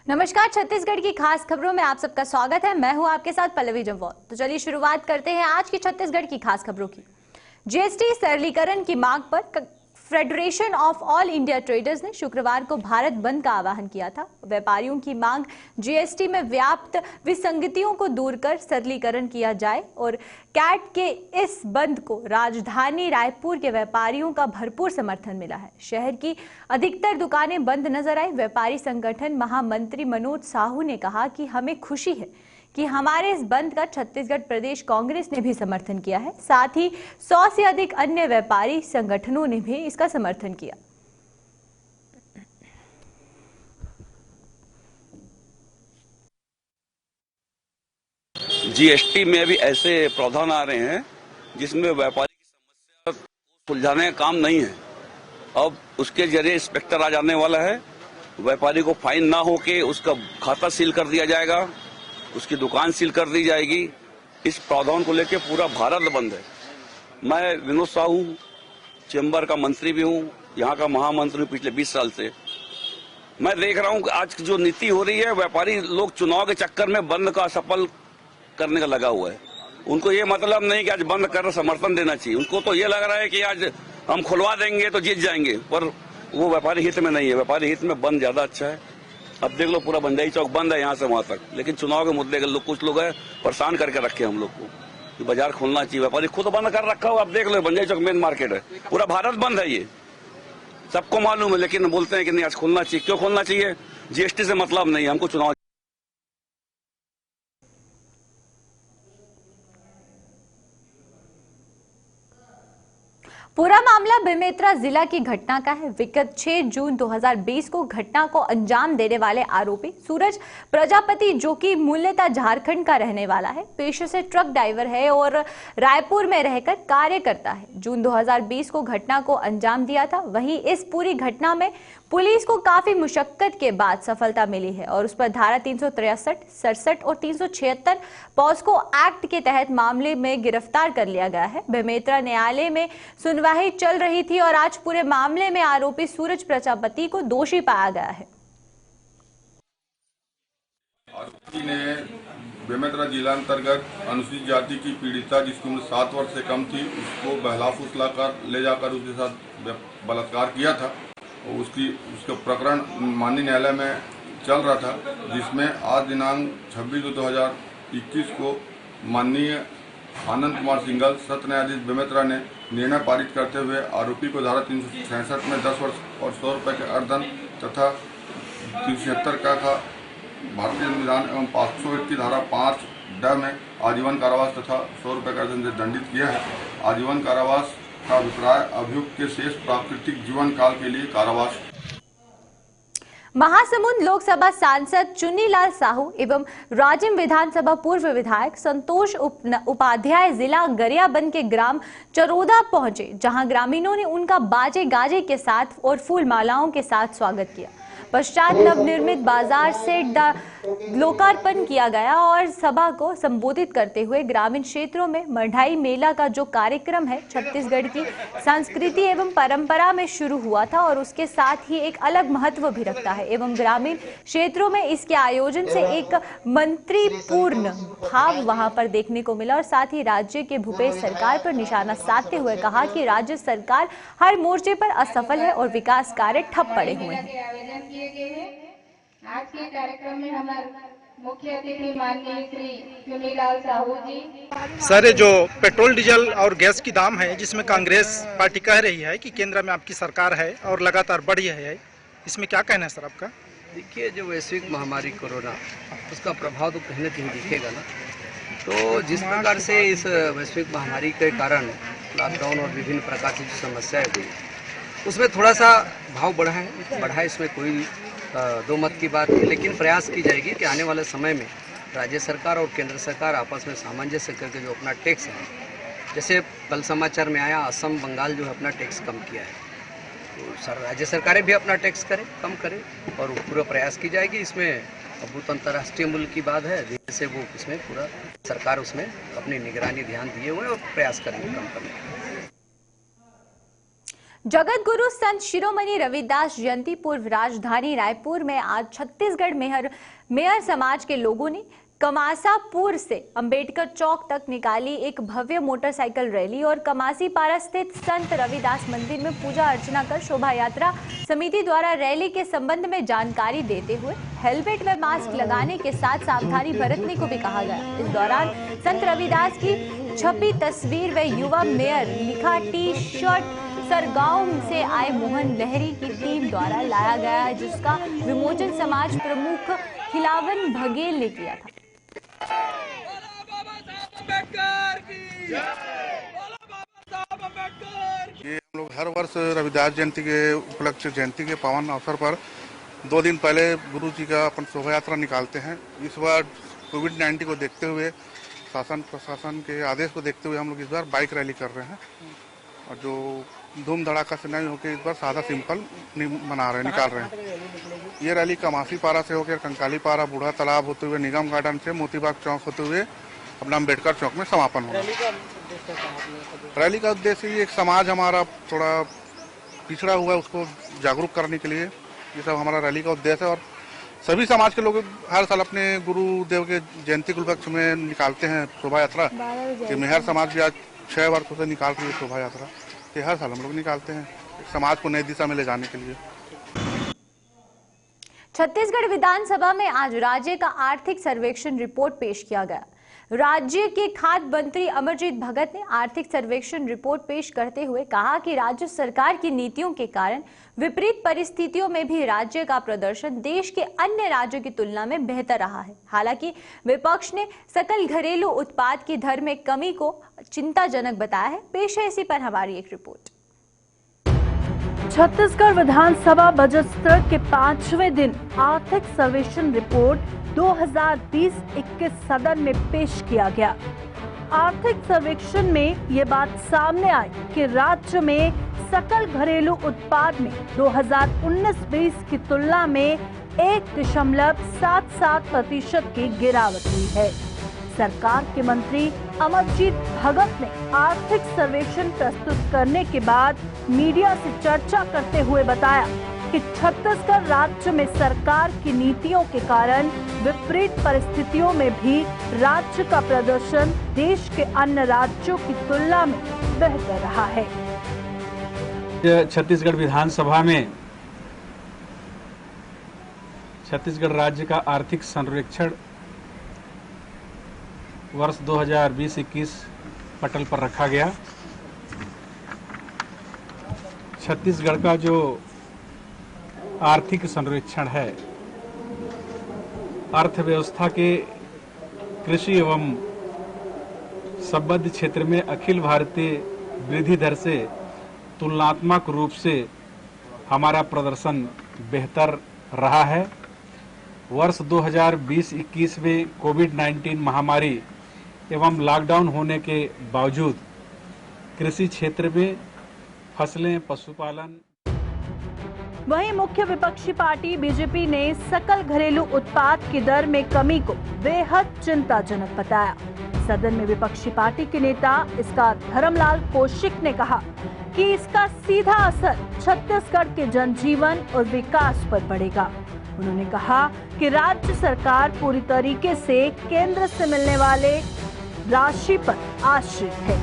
नमस्कार, छत्तीसगढ़ की खास खबरों में आप सबका स्वागत है। मैं हूं आपके साथ पल्लवी जम्वाल। तो चलिए शुरुआत करते हैं आज की छत्तीसगढ़ की खास खबरों की। जीएसटी सरलीकरण की मांग पर federation of all India traders ने शुक्रवार को भारत बंद का आह्वान किया था। व्यापारियों की मांग जीएसटी में व्याप्त विसंगतियों को दूर कर सरलीकरण किया जाए और कैट के इस बंद को राजधानी रायपुर के व्यापारियों का भरपूर समर्थन मिला है। शहर की अधिकतर दुकानें बंद नजर आई। व्यापारी संगठन महामंत्री मनोज साहू ने कहा कि हमें खुशी है कि हमारे इस बंद का छत्तीसगढ़ प्रदेश कांग्रेस ने भी समर्थन किया है। साथ ही 100 से अधिक अन्य व्यापारी संगठनों ने भी इसका समर्थन किया। जीएसटी में भी ऐसे प्रावधान आ रहे हैं जिसमें व्यापारी की समस्या सुलझाने का काम नहीं है। अब उसके जरिए इंस्पेक्टर आ जाने वाला है। व्यापारी को फाइन ना होके उसका खाता सील कर दिया जाएगा, उसकी दुकान सील कर दी जाएगी। इस प्रावधान को लेकर पूरा भारत बंद है। मैं विनोद साहू चेंबर का मंत्री भी हूँ, यहाँ का महामंत्री हूँ पिछले 20 साल से। मैं देख रहा हूँ कि आज जो नीति हो रही है, व्यापारी लोग चुनाव के चक्कर में बंद का सफल करने का लगा हुआ है। उनको ये मतलब नहीं कि आज बंद कर समर्थन देना चाहिए। उनको तो ये लग रहा है कि आज हम खुलवा देंगे तो जीत जाएंगे, पर वो व्यापारी हित में नहीं है। व्यापारी हित में बंद ज्यादा अच्छा है। अब देख लो, पूरा बंजाई चौक बंद है यहाँ से वहां तक, लेकिन चुनाव के मुद्दे के लोग कुछ लोग हैं परेशान करके रखे हम लोग को कि बाजार खोलना चाहिए। व्यापारी खुद बंद कर रखा हो। अब देख लो, बंजाई चौक मेन मार्केट है, पूरा भारत बंद है, ये सबको मालूम है, लेकिन बोलते हैं कि नहीं आज खोलना चाहिए। क्यों खोलना चाहिए? जीएसटी से मतलब नहीं है हमको। चुनाव पूरा मामला बेमेतरा जिला की घटना का है। विगत 6 जून 2020 को घटना को अंजाम देने वाले आरोपी सूरज प्रजापति, जो कि मूल्यतः झारखंड का रहने वाला है, पेशे से ट्रक ड्राइवर है और रायपुर में रहकर कार्य करता है, जून 2020 को घटना को अंजाम दिया था। वहीं इस पूरी घटना में पुलिस को काफी मुशक्कत के बाद सफलता मिली है और उस पर धारा 363, 67 और 376 पॉस्को एक्ट के तहत मामले में गिरफ्तार कर लिया गया है। बेमेतरा न्यायालय में सुनवाई चल रही थी और आज पूरे मामले में आरोपी सूरज प्रजापति को दोषी पाया गया है। आरोपी ने बेमेतरा जिला अंतर्गत अनुसूचित जाति की पीड़िता, जिसकी उम्र 7 वर्ष से कम थी, उसको बहला फुसला कर ले जाकर उसके साथ बलात्कार किया था। और उसका प्रकरण माननीय न्यायालय में चल रहा था, जिसमें आज दिनांक 26/2/2021 को माननीय आनंद कुमार सिंघल, सत्र न्यायाधीश बेमेतरा ने निर्णय पारित करते हुए आरोपी को धारा 366 में 10 वर्ष और 100 रुपये के अर्थदंड तथा 376 का भारतीय संविधान एवं 501 की धारा 5 में आजीवन कारावास तथा 100 रुपये का अर्थदंड से दंडित किया है। आजीवन कारावास का अभिप्राय अभियुक्त के शेष प्राकृतिक जीवन काल के लिए कारावास। महासमुंद लोकसभा सांसद चुन्नीलाल साहू एवं राजिम विधानसभा पूर्व विधायक संतोष उपाध्याय जिला गरियाबंद के ग्राम चरोदा पहुंचे, जहां ग्रामीणों ने उनका बाजे गाजे के साथ और फूल मालाओं के साथ स्वागत किया। पश्चात नवनिर्मित बाजार सेट का लोकार्पण किया गया और सभा को संबोधित करते हुए ग्रामीण क्षेत्रों में मढ़ाई मेला का जो कार्यक्रम है, छत्तीसगढ़ की संस्कृति एवं परंपरा में शुरू हुआ था और उसके साथ ही एक अलग महत्व भी रखता है एवं ग्रामीण क्षेत्रों में इसके आयोजन से एक मंत्रीपूर्ण भाव वहां पर देखने को मिला और साथ ही राज्य के भूपेश सरकार पर निशाना साधते हुए कहा कि राज्य सरकार हर मोर्चे पर असफल है और विकास कार्य ठप पड़े हुए हैं। आज के कार्यक्रम में हमारे मुख्य अतिथि माननीय श्री चुन्नीलाल साहू जी। सर, जो पेट्रोल डीजल और गैस की दाम है, जिसमें कांग्रेस पार्टी कह रही है कि केंद्र में आपकी सरकार है और लगातार बढ़ी है, इसमें क्या कहना है सर आपका? देखिए, जो वैश्विक महामारी कोरोना, उसका प्रभाव तो कहीं न कहीं दिखेगा ना। तो जिस प्रकार से इस वैश्विक महामारी के कारण लॉकडाउन और विभिन्न प्रकार की जो समस्याएं हुई, उसमें थोड़ा सा भाव बढ़ा है, इसमें कोई दो मत की बात नहीं। लेकिन प्रयास की जाएगी कि आने वाले समय में राज्य सरकार और केंद्र सरकार आपस में सामंजस्य करके जो अपना टैक्स है, जैसे कल समाचार में आया असम बंगाल जो है अपना टैक्स कम किया है, तो राज्य सरकारें भी अपना टैक्स करें, कम करें और पूरा प्रयास की जाएगी। इसमें अब वो अंतर्राष्ट्रीय मूल्य की बात है, जैसे वो इसमें पूरा सरकार उसमें अपनी निगरानी ध्यान दिए हुए और प्रयास करेंगे कम करने का। जगत गुरु संत शिरोमणि रविदास जयंती पूर्व राजधानी रायपुर में आज छत्तीसगढ़ मेहर समाज के लोगों ने कमासापुर से अंबेडकर चौक तक निकाली एक भव्य मोटरसाइकिल रैली और कमासी पारा स्थित संत रविदास मंदिर में पूजा अर्चना कर शोभा यात्रा समिति द्वारा रैली के संबंध में जानकारी देते हुए हेलमेट व मास्क लगाने के साथ सावधानी बरतने को भी कहा गया। इस दौरान संत रविदास की छपी तस्वीर व युवा मेयर लिखा टी शर्ट सरगांव से आए मोहन लहरी की टीम द्वारा लाया गया है, जिसका विमोचन समाज प्रमुख खिलावन बघेल ने किया था। ये हम लोग हर वर्ष रविदास जयंती के उपलक्ष्य जयंती के पावन अवसर पर 2 दिन पहले गुरु जी का अपन शोभा यात्रा निकालते हैं। इस बार कोविड-19 को देखते हुए शासन प्रशासन के आदेश को देखते हुए हम लोग इस बार बाइक रैली कर रहे हैं और जो धूम धड़ाका से नहीं होकर इस बार सादा सिंपल निकाल रहे हैं। ये रैली कमासी पारा से होकर कंकाली पारा बूढ़ा तालाब होते हुए निगम गार्डन से मोतीबाग चौक होते हुए अपना अम्बेडकर चौक में समापन होगा। रैली का उद्देश्य एक समाज हमारा थोड़ा पिछड़ा हुआ है उसको जागरूक करने के लिए ये सब हमारा रैली का उद्देश्य है। और सभी समाज के लोग हर साल अपने गुरुदेव के जयंती के उपलक्ष्य में निकालते हैं शोभा यात्रा। मेहर समाज भी आज 6 वर्षों से निकाल रही है शोभा यात्रा। ये हर साल हम लोग निकालते हैं समाज को नई दिशा में ले जाने के लिए। छत्तीसगढ़ विधानसभा में आज राज्य का आर्थिक सर्वेक्षण रिपोर्ट पेश किया गया। राज्य के खाद्य मंत्री अमरजीत भगत ने आर्थिक सर्वेक्षण रिपोर्ट पेश करते हुए कहा कि राज्य सरकार की नीतियों के कारण विपरीत परिस्थितियों में भी राज्य का प्रदर्शन देश के अन्य राज्यों की तुलना में बेहतर रहा है। हालांकि विपक्ष ने सकल घरेलू उत्पाद की दर में कमी को चिंताजनक बताया है। पेश है इसी पर हमारी एक रिपोर्ट। छत्तीसगढ़ विधानसभा बजट सत्र के 5वें दिन आर्थिक सर्वेक्षण रिपोर्ट 2020-21 सदन में पेश किया गया। आर्थिक सर्वेक्षण में ये बात सामने आई कि राज्य में सकल घरेलू उत्पाद में 2019-20 की तुलना में 1.77% की गिरावट हुई है। सरकार के मंत्री अमरजीत भगत ने आर्थिक सर्वेक्षण प्रस्तुत करने के बाद मीडिया से चर्चा करते हुए बताया कि छत्तीसगढ़ राज्य में सरकार की नीतियों के कारण विपरीत परिस्थितियों में भी राज्य का प्रदर्शन देश के अन्य राज्यों की तुलना में बेहतर रहा है। छत्तीसगढ़ विधानसभा में छत्तीसगढ़ राज्य का आर्थिक सर्वेक्षण वर्ष 2020-21 पटल पर रखा गया। छत्तीसगढ़ का जो आर्थिक सर्वेक्षण है अर्थव्यवस्था के कृषि एवं संबद्ध क्षेत्र में अखिल भारतीय वृद्धि दर से तुलनात्मक रूप से हमारा प्रदर्शन बेहतर रहा है। वर्ष 2020-21 में कोविड-19 महामारी एवं लॉकडाउन होने के बावजूद कृषि क्षेत्र में फसलें पशुपालन। वहीं मुख्य विपक्षी पार्टी बीजेपी ने सकल घरेलू उत्पाद की दर में कमी को बेहद चिंताजनक बताया। सदन में विपक्षी पार्टी के नेता इसका धर्मलाल कौशिक ने कहा कि इसका सीधा असर छत्तीसगढ़ के जनजीवन और विकास पर पड़ेगा। उन्होंने कहा कि राज्य सरकार पूरी तरीके से केंद्र से मिलने वाले राशि पर आश्रित है।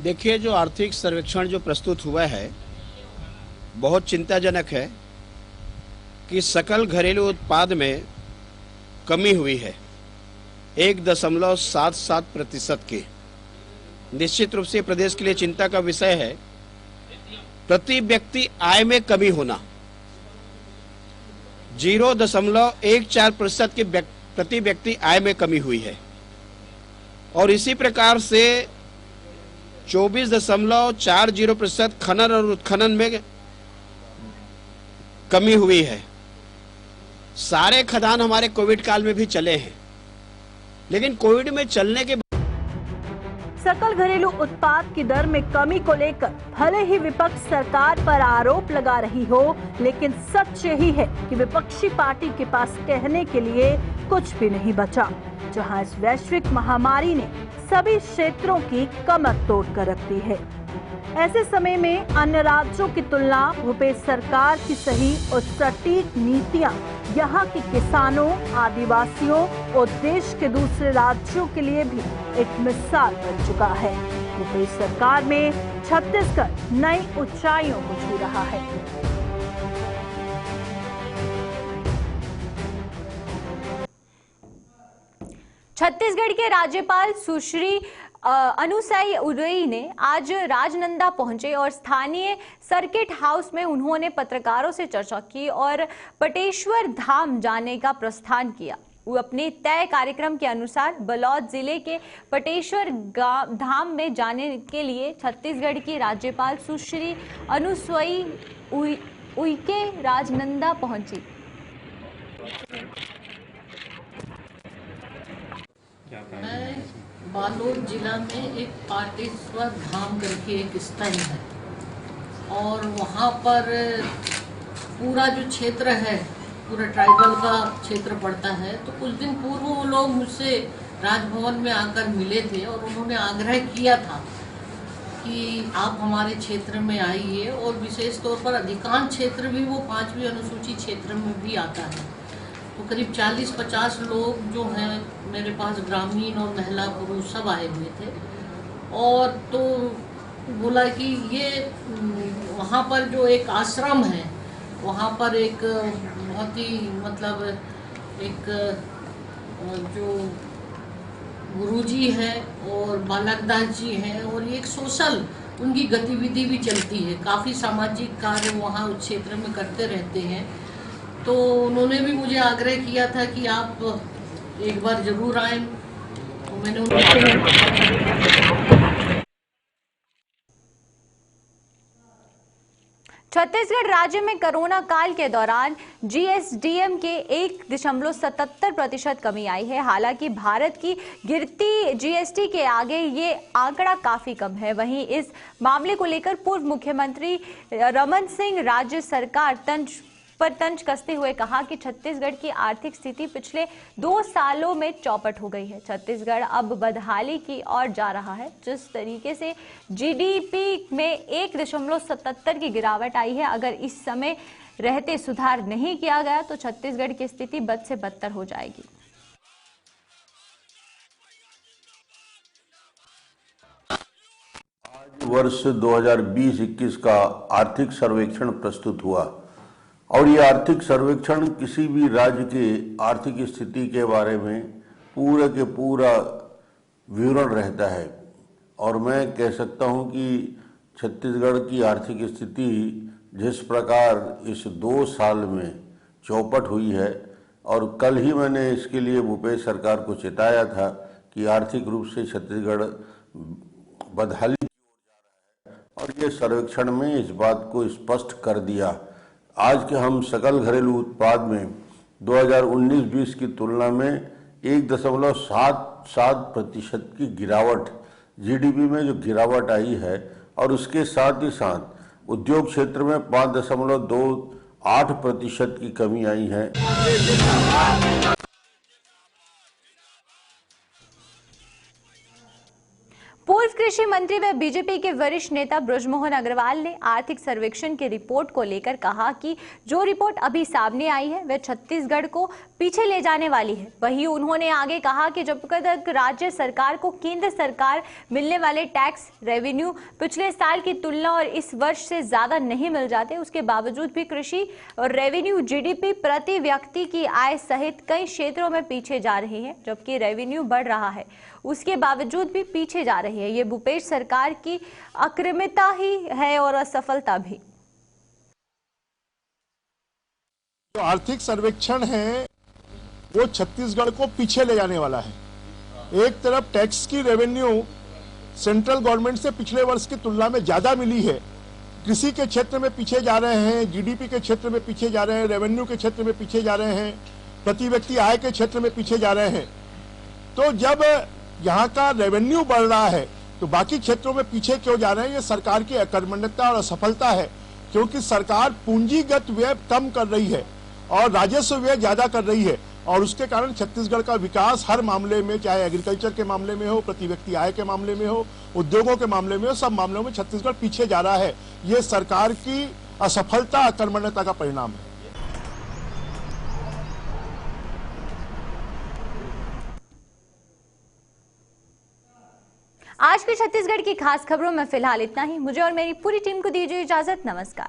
देखिए, जो आर्थिक सर्वेक्षण जो प्रस्तुत हुआ है बहुत चिंताजनक है कि सकल घरेलू उत्पाद में कमी हुई है 1.77% की। निश्चित रूप से प्रदेश के लिए चिंता का विषय है। प्रति व्यक्ति आय में कमी होना 0.14% की प्रति व्यक्ति आय में कमी हुई है और इसी प्रकार से 24.40% खनन और उत्खनन में कमी हुई है। सारे खदान हमारे कोविड काल में भी चले हैं, लेकिन कोविड में चलने के सकल घरेलू उत्पाद की दर में कमी को लेकर भले ही विपक्ष सरकार पर आरोप लगा रही हो, लेकिन सच यही है कि विपक्षी पार्टी के पास कहने के लिए कुछ भी नहीं बचा। जहां इस वैश्विक महामारी ने सभी क्षेत्रों की कमर तोड़ कर रख दी है। ऐसे समय में अन्य राज्यों की तुलना भूपेश सरकार की सही और सटीक नीतियां यहाँ के किसानों, आदिवासियों और देश के दूसरे राज्यों के लिए भी एक मिसाल बन चुका है। भूपेश सरकार में छत्तीसगढ़ नई ऊंचाइयों को छू रहा है। छत्तीसगढ़ के राज्यपाल सुश्री अनुसुईया उइके ने आज राजनांदगांव पहुंचे और स्थानीय सर्किट हाउस में उन्होंने पत्रकारों से चर्चा की और पटेश्वर धाम जाने का प्रस्थान किया। वो अपने तय कार्यक्रम के अनुसार बलौद जिले के पटेश्वर धाम में जाने के लिए छत्तीसगढ़ की राज्यपाल सुश्री अनुसुईया उइके राजनांदगांव पहुंची। मैं बालोद जिला में एक पाटेश्वर धाम करके एक स्थल है और वहाँ पर पूरा जो क्षेत्र है पूरा ट्राइबल का क्षेत्र पड़ता है। तो कुछ दिन पूर्व वो लोग मुझसे राजभवन में आकर मिले थे और उन्होंने आग्रह किया था कि आप हमारे क्षेत्र में आइए, और विशेष तौर पर अधिकांश क्षेत्र भी वो 5वीं अनुसूची क्षेत्र में भी आता है। तो करीब 40-50 लोग जो हैं मेरे पास, ग्रामीण और महिला पुरुष सब आए हुए थे। और तो बोला कि ये वहाँ पर जो एक आश्रम है, वहाँ पर एक बहुत ही मतलब एक जो गुरुजी है और बालकदास जी हैं, और ये एक सोशल उनकी गतिविधि भी चलती है। काफ़ी सामाजिक कार्य वहाँ उस क्षेत्र में करते रहते हैं। तो उन्होंने भी मुझे आग्रह किया था कि आप एक बार जरूर आएं। तो मैंने छत्तीसगढ़ राज्य में कोरोना काल के दौरान जीएसडीएम के 1.77% कमी आई है। हालांकि भारत की गिरती जीएसटी के आगे ये आंकड़ा काफी कम है। वहीं इस मामले को लेकर पूर्व मुख्यमंत्री रमन सिंह राज्य सरकार तंज कसते हुए कहा कि छत्तीसगढ़ की आर्थिक स्थिति पिछले 2 सालों में चौपट हो गई है। छत्तीसगढ़ अब बदहाली की ओर जा रहा है। जिस तरीके से जीडीपी में 1.77 की गिरावट आई है, अगर इस समय रहते सुधार नहीं किया गया तो छत्तीसगढ़ की स्थिति बद से बदतर हो जाएगी। आज वर्ष 2020-21 का आर्थिक सर्वेक्षण प्रस्तुत हुआ और ये आर्थिक सर्वेक्षण किसी भी राज्य के आर्थिक स्थिति के बारे में पूरा के पूरा विवरण रहता है। और मैं कह सकता हूं कि छत्तीसगढ़ की आर्थिक स्थिति जिस प्रकार इस 2 साल में चौपट हुई है, और कल ही मैंने इसके लिए भूपेश सरकार को चिताया था कि आर्थिक रूप से छत्तीसगढ़ बदहाली की ओर जा रहा है, और ये सर्वेक्षण में इस बात को स्पष्ट कर दिया। आज के हम सकल घरेलू उत्पाद में 2019-20 की तुलना में 1.77% की गिरावट, जीडीपी में जो गिरावट आई है, और उसके साथ ही साथ उद्योग क्षेत्र में 5.28% की कमी आई है। पूर्व कृषि मंत्री व बीजेपी के वरिष्ठ नेता बृजमोहन अग्रवाल ने आर्थिक सर्वेक्षण की रिपोर्ट को लेकर कहा कि जो रिपोर्ट अभी सामने आई है वह छत्तीसगढ़ को पीछे ले जाने वाली है। वहीं उन्होंने आगे कहा कि जब तक राज्य सरकार को केंद्र सरकार मिलने वाले टैक्स रेवेन्यू पिछले साल की तुलना और इस वर्ष से ज्यादा नहीं मिल जाते, उसके बावजूद भी कृषि और रेवेन्यू, जीडीपी, प्रति व्यक्ति की आय सहित कई क्षेत्रों में पीछे जा रही है। जबकि रेवेन्यू बढ़ रहा है, उसके बावजूद भी पीछे जा रही है। ये भूपेश सरकार की अक्रमता ही है और असफलता भी। जो आर्थिक सर्वेक्षण है वो छत्तीसगढ़ को पीछे ले जाने वाला है। एक तरफ टैक्स की रेवेन्यू सेंट्रल गवर्नमेंट से पिछले वर्ष की तुलना में ज्यादा मिली है, कृषि के क्षेत्र में पीछे जा रहे हैं, जीडीपी के क्षेत्र में पीछे जा रहे हैं, रेवेन्यू के क्षेत्र में पीछे जा रहे हैं, प्रति व्यक्ति आय के क्षेत्र में पीछे जा रहे हैं। तो जब यहाँ का रेवेन्यू बढ़ रहा है तो बाकी क्षेत्रों में पीछे क्यों जा रहे हैं? ये सरकार की अकर्मण्यता और असफलता है, क्योंकि सरकार पूंजीगत व्यय कम कर रही है और राजस्व व्यय ज्यादा कर रही है। और उसके कारण छत्तीसगढ़ का विकास हर मामले में, चाहे एग्रीकल्चर के मामले में हो, प्रति व्यक्ति आय के मामले में हो, उद्योगों के मामले में हो, सब मामलों में छत्तीसगढ़ पीछे जा रहा है। ये सरकार की असफलता, अकर्मण्यता का परिणाम है। आज के छत्तीसगढ़ की खास खबरों में फिलहाल इतना ही। मुझे और मेरी पूरी टीम को दीजिए इजाजत। नमस्कार।